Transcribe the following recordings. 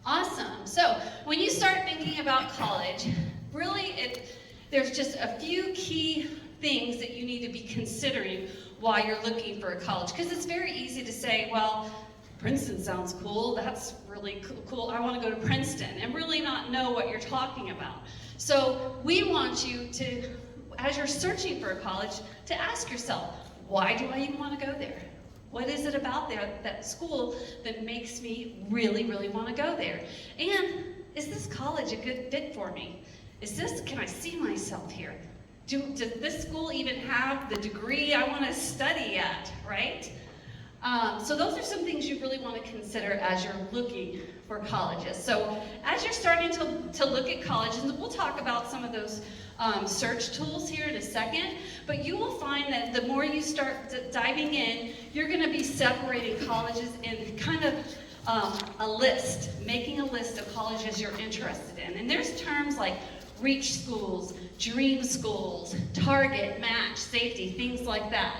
Awesome. So when you start thinking about college, really there's just a few key things that you need to be considering while you're looking for a college. Because it's very easy to say, well, Princeton sounds cool, that's really cool, I want to go to Princeton, and really not know what you're talking about. So we want you to, as you're searching for a college, to ask yourself, why do I even want to go there? What is it about that school that makes me really, really want to go there? And is this college a good fit for me? Can I see myself here? Does this school even have the degree I want to study at, right? So those are some things you really want to consider as you're looking for colleges. So as you're starting to look at colleges, and we'll talk about some of those search tools here in a second, but you will find that the more you start diving in, you're going to be separating colleges in kind of making a list of colleges you're interested in. And there's terms like reach schools, dream schools, target, match, safety, things like that.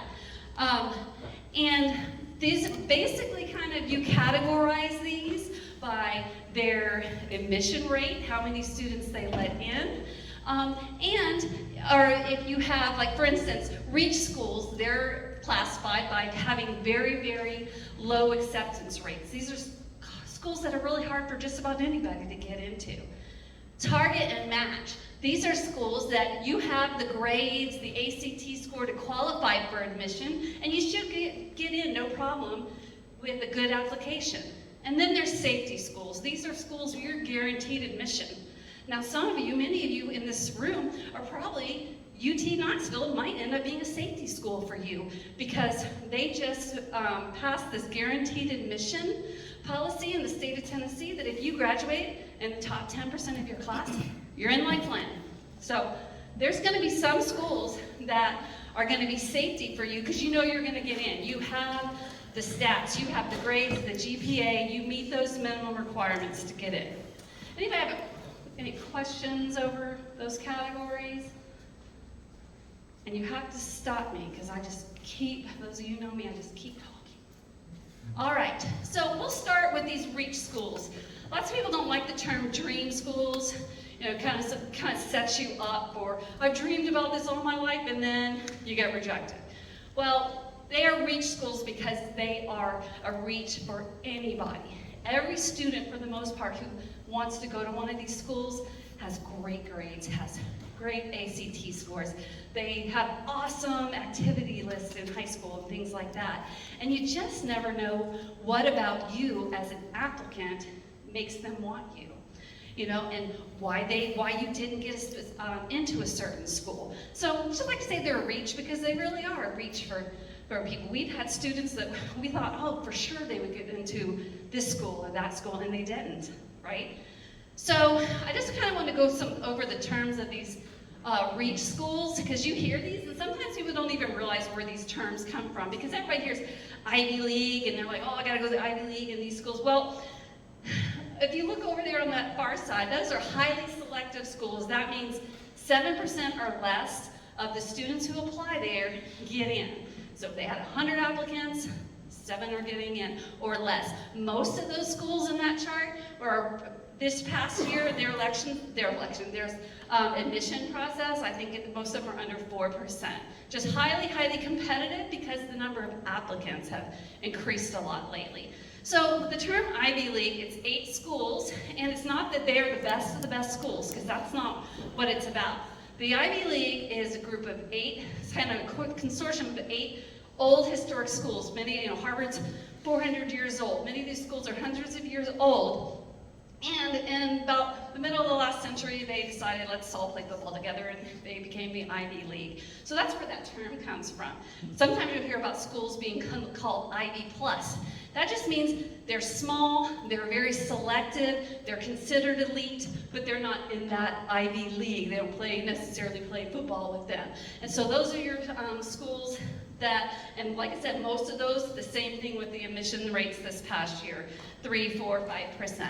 And these basically you categorize these by their admission rate, how many students they let in, or if you have, like for instance, reach schools, they're classified by having very, very low acceptance rates. These are schools that are really hard for just about anybody to get into. Target and match. These are schools that you have the grades, the ACT score to qualify for admission, and you should get in, no problem, with a good application. And then there's safety schools. These are schools where you're guaranteed admission. Now many of you in this room are probably, UT Knoxville might end up being a safety school for you because they just passed this guaranteed admission policy in the state of Tennessee that if you graduate in the top 10% of your class, you're in Lifeline. So there's going to be some schools that are going to be safety for you because you know you're going to get in. You have the stats, you have the grades, the GPA, you meet those minimum requirements to get in. Anybody have any questions over those categories? And you have to stop me because those of you know me, I just keep talking. All right, so we'll start with these reach schools. Lots of people don't like the term dream schools. Kind of sets you up for, I've dreamed about this all my life, and then you get rejected. Well, they are reach schools because they are a reach for anybody. Every student, for the most part, who wants to go to one of these schools has great grades, has great ACT scores. They have awesome activity lists in high school and things like that. And you just never know what about you as an applicant makes them want you. And why you didn't get into a certain school. So I just like to say they're a reach because they really are a reach for people. We've had students that we thought, oh, for sure they would get into this school or that school, and they didn't, right? So I just kind of want to go over the terms of these reach schools because you hear these, and sometimes people don't even realize where these terms come from because everybody hears Ivy League, and they're like, oh, I gotta go to the Ivy League and these schools. Well, if you look over there on that far side, those are highly selective schools. That means 7% or less of the students who apply there get in. So if they had 100 applicants, 7 are getting in or less. Most of those schools in that chart were this past year, their admission process, I think most of them are under 4%. Just highly, highly competitive because the number of applicants have increased a lot lately. So the term Ivy League, it's 8 schools, and it's not that they are the best of the best schools, because that's not what it's about. The Ivy League is a group of 8, it's kind of a consortium of 8 old historic schools. Many, Harvard's 400 years old. Many of these schools are hundreds of years old. And in about the middle of the last century, they decided, let's all play football together, and they became the Ivy League. So that's where that term comes from. Sometimes you'll hear about schools being called Ivy Plus. That just means they're small, they're very selective, they're considered elite, but they're not in that Ivy League. They don't necessarily play football with them. And so those are your schools that, and like I said, most of those, the same thing with the admission rates this past year, 3, 4, 5%.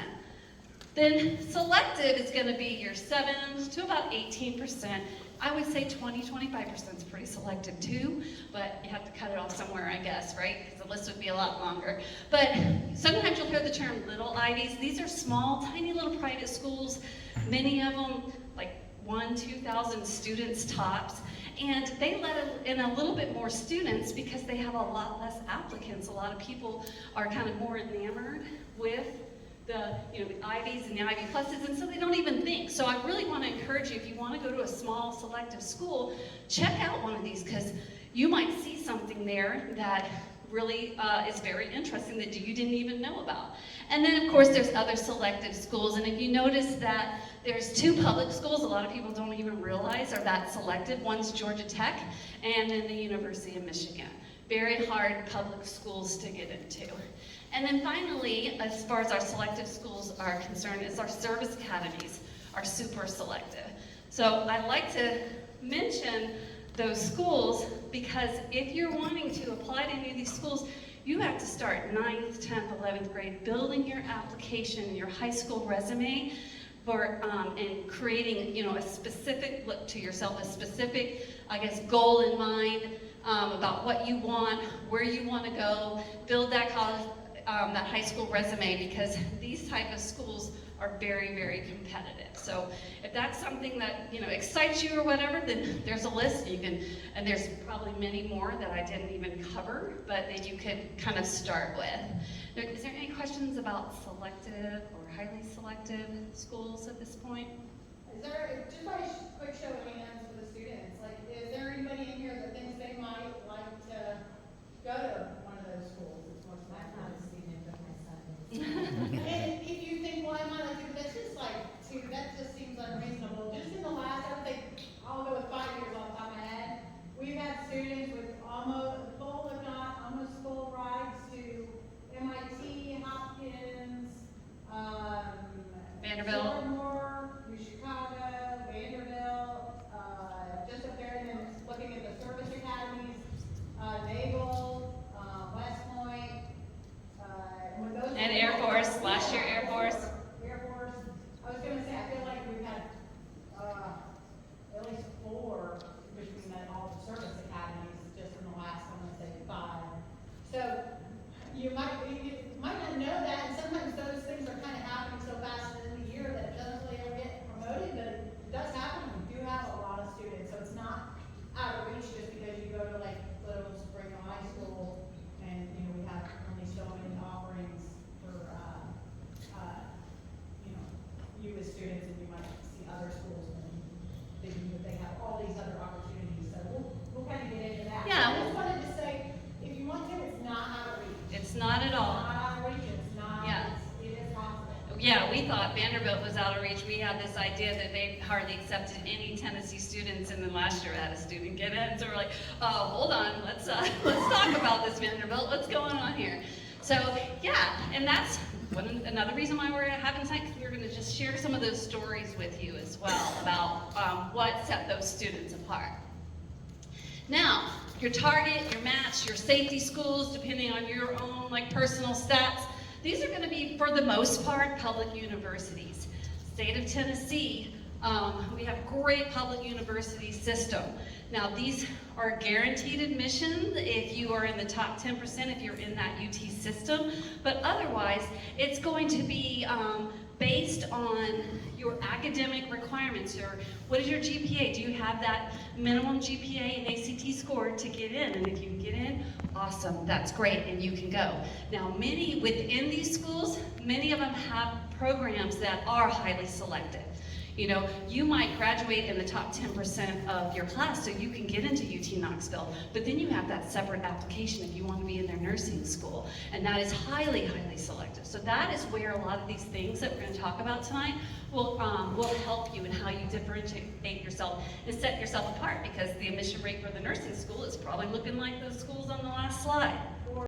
Then selective is going to be your 7 to about 18%. I would say 20–25% is pretty selective too, but you have to cut it off somewhere, I guess, right? Because the list would be a lot longer. But sometimes you'll hear the term little Ivies. These are small, tiny little private schools, many of them like 1–2,000 students tops. And they let in a little bit more students because they have a lot less applicants. A lot of people are kind of more enamored with the Ivies and the Ivy Pluses, and so they don't even think. So I really want to encourage you, if you want to go to a small selective school, check out one of these, because you might see something there that really is very interesting that you didn't even know about. And then of course there's other selective schools, and if you notice that there's 2 public schools a lot of people don't even realize are that selective. One's Georgia Tech and then the University of Michigan. Very hard public schools to get into. And then finally, as far as our selective schools are concerned, is our service academies are super selective. So I like to mention those schools because if you're wanting to apply to any of these schools, you have to start 9th, 10th, 11th grade building your application, your high school resume, for and creating a specific look to yourself, a specific, I guess, goal in mind about what you want, where you want to go, build that college, that high school resume, because these type of schools are very, very competitive. So if that's something that excites you or whatever, then there's a list you can, and there's probably many more that I didn't even cover, but that you could kind of start with. Is there any questions about selective or highly selective schools at this point? Is there, just by a quick show of hands for the students, like, is there anybody in here that thinks they might like to go to one of those schools? I've not seen it, but my son is. And if you think, well, I might like to, that's just like, that just seems unreasonable. Just in the last, I would think, I'll go with 5 years off the top of my head, we've had students with almost full, if not almost full rides to MIT, Hopkins, Vanderbilt. Fillmore, New Chicago, Vanderbilt, just up there, and then looking at the service academies, Naval, West Point, when those And Air Force, last year Air Force. Air Force. I was gonna say, I feel like we've had at least 4 between all the service academies just in the last, I'm gonna say 5. So you might not know that, and sometimes those things are kind of happening so fast in the year that it doesn't really ever get promoted, but it does happen. We do have a lot of students, so it's not out of reach just because you go to like Little Spring High School, and we have only so many offerings for you as students, and you might see other schools and thinking that they have all these other opportunities. So we'll kind of get into that. Yeah. I just wanted to say, if you want to, it's not out of reach. It's not at It's all. not out of reach. It's not. Yeah. It is possible. Yeah, we thought Vanderbilt was out of reach. We had this idea that they hardly accepted any Tennessee students, and then last year I had a student get in. So we're like, oh, hold on, let's talk about this Vanderbilt. What's going on here? So yeah, and that's another reason why we're having tonight, because we're going to just share some of those stories with you as well about what set those students apart. Now, your target, your match, your safety schools, depending on your own personal stats, these are going to be, for the most part, public universities. State of Tennessee, we have a great public university system. Now, these are guaranteed admission if you are in the top 10%, if you're in that UT system, but otherwise, it's going to be based on your academic requirements. What is your GPA? Do you have that minimum GPA and ACT score to get in? And if you can get in, awesome, that's great, and you can go. Now, within these schools, many of them have programs that are highly selective. You might graduate in the top 10% of your class, so you can get into UT Knoxville, but then you have that separate application if you want to be in their nursing school, and that is highly, highly selective. So that is where a lot of these things that we're going to talk about tonight will help you in how you differentiate yourself and set yourself apart, because the admission rate for the nursing school is probably looking like those schools on the last slide.